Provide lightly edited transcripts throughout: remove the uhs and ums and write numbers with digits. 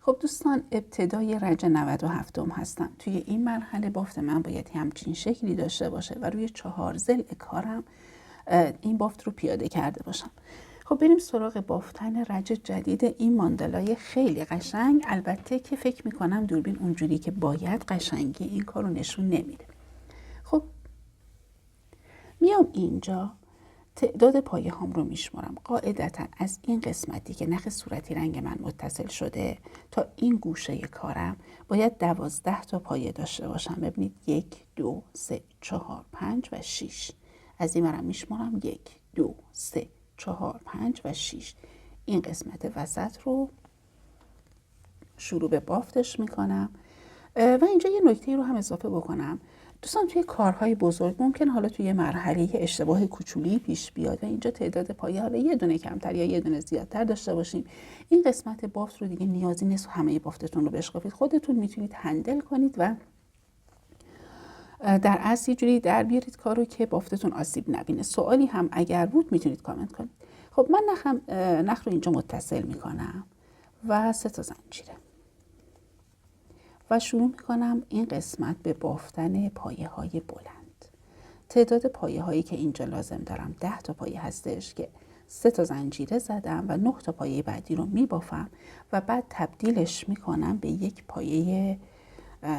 خب دوستان، ابتدای رج 97 هستم. توی این مرحله بافت من باید همچین شکلی داشته باشه و روی 4 ضلع کارم این بافت رو پیاده کرده باشم. خب بریم سراغ بافتن رج جدید این ماندالای خیلی قشنگ. البته که فکر میکنم دوربین اونجوری که باید قشنگی این کار رو نشون نمیده. خب میام اینجا تعداد پایه هام رو میشمارم. قاعدتا از این قسمتی که نخ صورتی رنگ من متصل شده تا این گوشه کارم باید 12 تا پایه داشته باشم. ببینید 1 2 3 4 5 و 6. از این برم میشمارم 1 2 3 4 5 و 6. این قسمت وسط رو شروع به بافتش میکنم و اینجا یه نکته رو هم اضافه بکنم. دوستان توی کارهای بزرگ ممکن حالا توی مرحله اشتباه کوچولی پیش بیاد و اینجا تعداد پایه حالا یه دونه کمتر یا یه دونه زیادتر داشته باشیم. این قسمت بافت رو دیگه نیازی نیست همه بافتتون رو بشکافید. خودتون میتونید هندل کنید و در اصل یه جوری در بیارید کارو که بافتتون آسیب نبینه. سوالی هم اگر بود میتونید کامنت کنید. خب من نخ رو اینجا متصل میکنم و 3 تا زنجیره و شروع میکنم این قسمت به بافتن پایه های بلند. تعداد پایه هایی که اینجا لازم دارم 10 تا پایه هستش که 3 تا زنجیره زدم و 9 تا پایه بعدی رو میبافم و بعد تبدیلش میکنم به یک پایه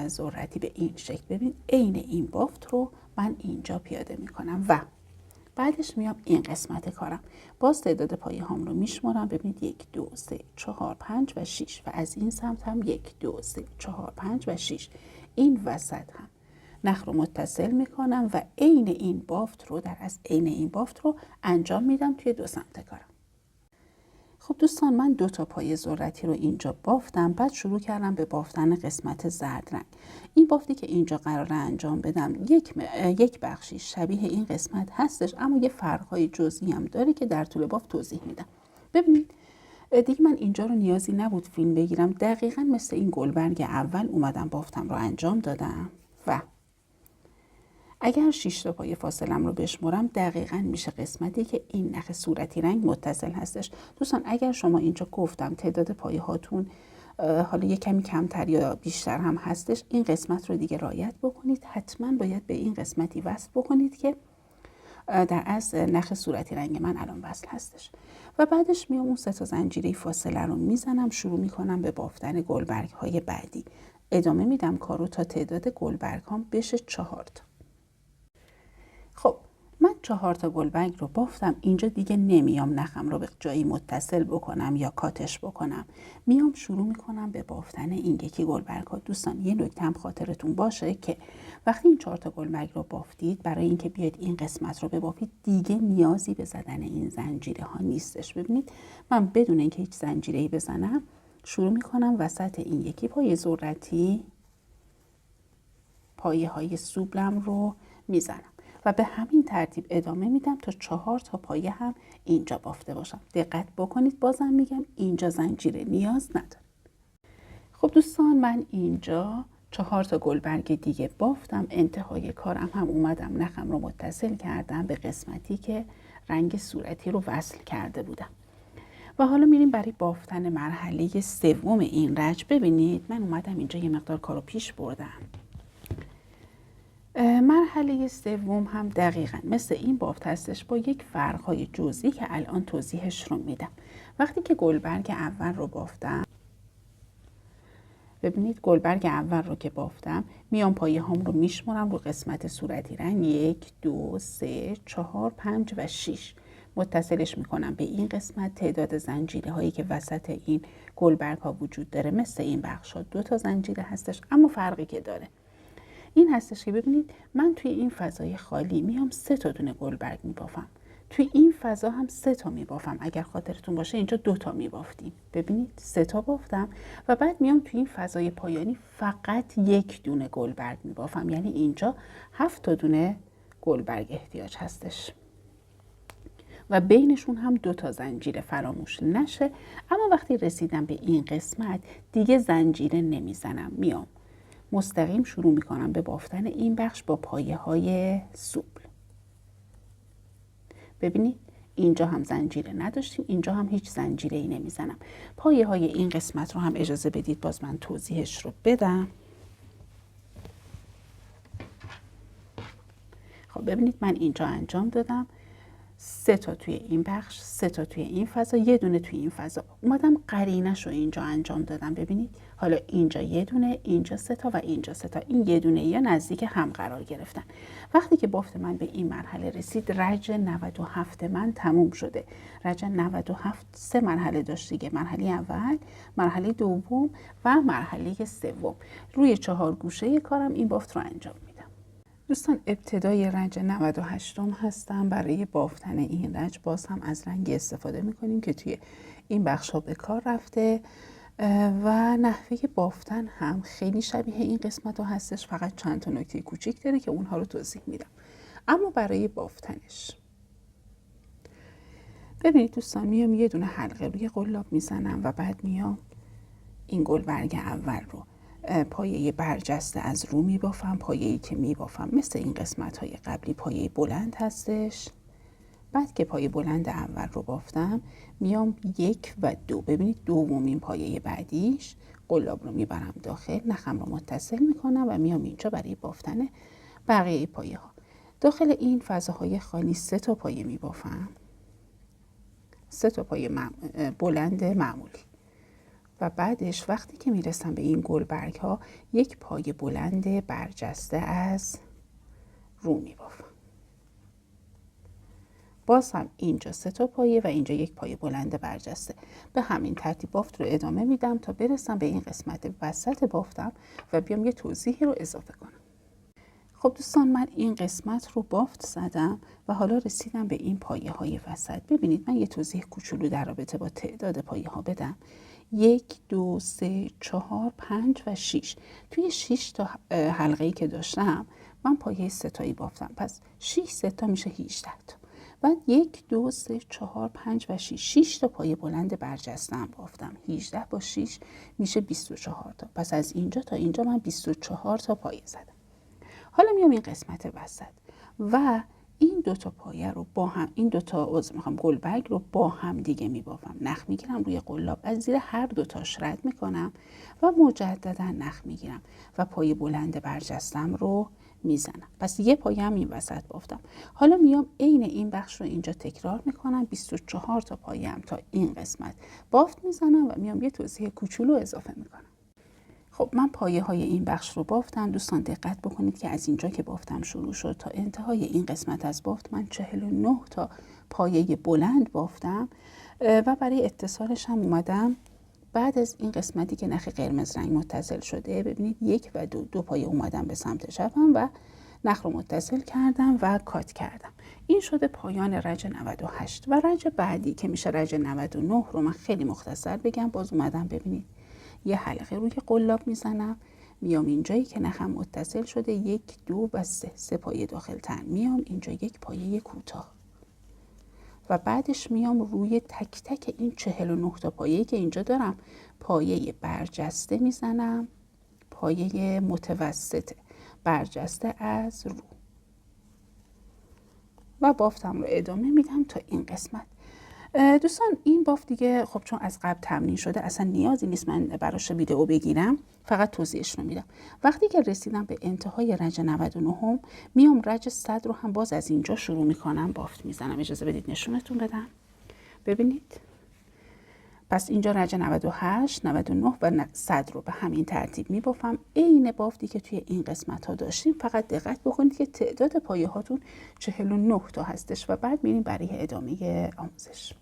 ذرتی به این شکل. ببین عین این بافت رو من اینجا پیاده میکنم و بعدش میام این قسمت کارم. باز تعداد پایه هام رو میشمارم. ببینید 1 2 3 4 5 و 6 و از این سمت هم 1 2 3 4 5 و 6. این وسط هم نخ رو متصل میکنم و عین این بافت رو انجام میدم توی 2 سمت کارم. خب دوستان، من 2 تا پایه ذرتی رو اینجا بافتم. بعد شروع کردم به بافتن قسمت زرد رنگ. این بافتی که اینجا قراره انجام بدم یک بخشی شبیه این قسمت هستش، اما یه فرقهای جزئی هم داره که در طول بافت توضیح میدم. ببینید دیگه من اینجا رو نیازی نبود فیلم بگیرم. دقیقاً مثل این گلبرگ اول اومدم بافتم رو انجام دادم و اگر 6 تا پایه فاصلم رو بشمرم دقیقاً میشه قسمتی که این نخ صورتی رنگ متصل هستش. دوستان اگر شما اینجا گفتم تعداد پایه هاتون حالا یه کمی کمتر یا بیشتر هم هستش، این قسمت رو دیگه رعایت بکنید. حتما باید به این قسمتی وصل بکنید که در اصل نخ صورتی رنگ من الان وصل هستش و بعدش میام اون 3 تا زنجیره فاصله رو میزنم. شروع میکنم به بافتن گلبرگ های بعدی. ادامه میدم کارو تا تعداد گلبرگ هام بشه 4 تا. خب من 4 تا گلبرگ رو بافتم. اینجا دیگه نمیام نخم رو به جایی متصل بکنم یا کاتش بکنم. میام شروع میکنم به بافتن این یکی گلبرگ ها. دوستان یه نکته هم خاطرتون باشه که وقتی این 4 تا گلبرگ رو بافتید، برای اینکه بیاید این قسمت رو ببافید دیگه نیازی به زدن این زنجیره ها نیستش. ببینید من بدون اینکه هیچ زنجیره‌ای بزنم شروع میکنم وسط این یکی پایه ذرتی پایه های سوبلم رو میزنم و به همین ترتیب ادامه میدم تا 4 تا پایه هم اینجا بافته باشم. دقت بکنید، بازم میگم اینجا زنجیره نیاز نداره. خب دوستان، من اینجا 4 تا گلبرگ دیگه بافتم. انتهای کارم هم اومدم نخم رو متصل کردم به قسمتی که رنگ صورتی رو وصل کرده بودم و حالا میریم برای بافتن مرحله سوم این رج. ببینید من اومدم اینجا یه مقدار کارو پیش بردم. مرحله سوم هم دقیقاً مثل این بافت هستش با یک فرق‌های جزئی که الان توضیحش رو میدم. وقتی که گلبرگ اول رو بافتم، ببینید گلبرگ اول رو که بافتم میام پایه هام رو میشمارم رو قسمت صورتی رنگ 1 2 3 4 5 و 6 متصلش میکنم به این قسمت. تعداد زنجیره هایی که وسط این گلبرگ ها وجود داره مثل این بخش ها 2 تا زنجیره هستش، اما فرقی که داره این هستش که ببینید من توی این فضای خالی میام 3 تا دونه گلبرگ میبافم. توی این فضا هم 3 تا میبافم. اگر خاطرتون باشه اینجا 2 تا میبافتیم. ببینید 3 تا بافتم و بعد میام توی این فضای پایانی فقط 1 دونه گلبرگ میبافم. یعنی اینجا 7 تا دونه گلبرگ احتیاج هستش و بینشون هم 2 تا زنجیره فراموش نشه. اما وقتی رسیدم به این قسمت دیگه زنجیره نمیزنم. میام مستقیم شروع میکنم به بافتن این بخش با پایه های سوبل. ببینید اینجا هم زنجیره نداشتیم، اینجا هم هیچ زنجیره ای نمیزنم. پایه های این قسمت رو هم اجازه بدید باز من توضیحش رو بدم. خب ببینید من اینجا انجام دادم 3 تا توی این بخش، 3 تا توی این فضا، یه دونه توی این فضا. اومدم قرینش رو اینجا انجام دادم. ببینید حالا اینجا یه دونه، اینجا 3 تا و اینجا 3 تا. این یه دونه یا نزدیک هم قرار گرفتن. وقتی که بافت من به این مرحله رسید، رج 97 من تموم شده. رج 97 3 مرحله داشت دیگه. مرحله اول، مرحله دوم و مرحله سوم. روی 4 گوشه کارم این بافت رو انجام میدم. دوستان ابتدای رنج 98 هستم. برای بافتن این رنج باز هم از رنگی استفاده میکنیم که توی این بخش ها به کار رفته و نحوه بافتن هم خیلی شبیه این قسمت ها هستش، فقط چند تا نکته کوچیک داره که اونها رو توضیح میدم. اما برای بافتنش ببینید دوستان، میام یه دونه حلقه روی قلاب میزنم و بعد میام این گلبرگ اول رو پایه برجسته از رو میبافم. پایه‌ای که میبافم مثل این قسمت های قبلی پایه بلند هستش. بعد که پایه بلند اول رو بافتم میام 1 و 2. ببینید دومین پایه بعدیش قلاب رو میبرم داخل، نخم رو متصل میکنم و میام اینجا برای بافتن بقیه پایه ها. داخل این فضاهای خالی 3 تا پایه میبافم، 3 تا پایه بلند معمولی. و بعدش وقتی که میرسم به این گلبرگ ها 1 پایه بلند برجسته از رو میبافم. باز هم اینجا 3 تا پایه و اینجا 1 پایه بلند برجسته. به همین ترتیب بافت رو ادامه میدم تا برسم به این قسمت وسط بافتم و بیام یه توضیحی رو اضافه کنم. خب دوستان، من این قسمت رو بافت زدم و حالا رسیدم به این پایه های وسط. ببینید من یه توضیح کوچولو در رابطه با تعداد پایه ها بدم. 1 2 3 4 5 و 6. توی 6 تا حلقه‌ای که داشتم من پایه 3 تایی بافتم، پس 6 3 تا میشه 18 تا. بعد 1 2 3 4 5 و 6، 6 تا پایه بلند برجسته بافتم. 18 با 6 میشه 24 تا. پس از اینجا تا اینجا من 24 تا پایه زدم. حالا میام این قسمت وسط و این 2 تا پایه رو با هم، این 2 تا گلبرگ رو با هم دیگه میبافم. نخ میگیرم روی قلاب، از زیر هر 2 تاش رد میکنم و مجددا نخ میگیرم و پایه بلند برجستم رو میزنم. پس یه پایه هم این وسط بافتم. حالا میام عین این بخش رو اینجا تکرار میکنم. 24 تا پایه هم تا این قسمت بافت میزنم و میام یه توضیح کوچولو اضافه میکنم. خب من پایه های این بخش رو بافتم. دوستان دقت بکنید که از اینجا که بافتم شروع شد تا انتهای این قسمت از بافت من 49 تا پایه بلند بافتم و برای اتصالش هم اومدم بعد از این قسمتی که نخ قرمز رنگ متصل شده، ببینید 1 و 2 پایه اومدم به سمت چپم و نخ رو متصل کردم و کات کردم. این شده پایان رج 98 و رج بعدی که میشه رج 99 رو من خیلی مختصر بگم. باز اومدم ببینید یه حلقه روی قلاب میزنم، میام اینجایی که نخم متصل شده 1 2 و 3 پایه داخل تن، میام اینجا 1 پایه کوتاه و بعدش میام روی تک تک این 49 تا پایه‌ای که اینجا دارم پایه برجسته میزنم، پایه متوسط برجسته از رو و بافتم رو ادامه میدم تا این قسمت. دوستان این بافت دیگه خب چون از قبل تمرین شده اصلا نیازی نیست من براش ویدئو بگیرم، فقط توضیحش رو میدم. وقتی که رسیدم به انتهای رج 99 میام رج 100 رو هم باز از اینجا شروع میکنم بافت میزنم. اجازه بدید نشونتون بدم. ببینید پس اینجا رج 98 99 و 100 رو به همین ترتیب میبافم، عین بافتی که توی این قسمت ها داشتیم. فقط دقت بکنید که تعداد پایه هاتون 49 تا هستش و بعد میریم برای ادامه آموزش.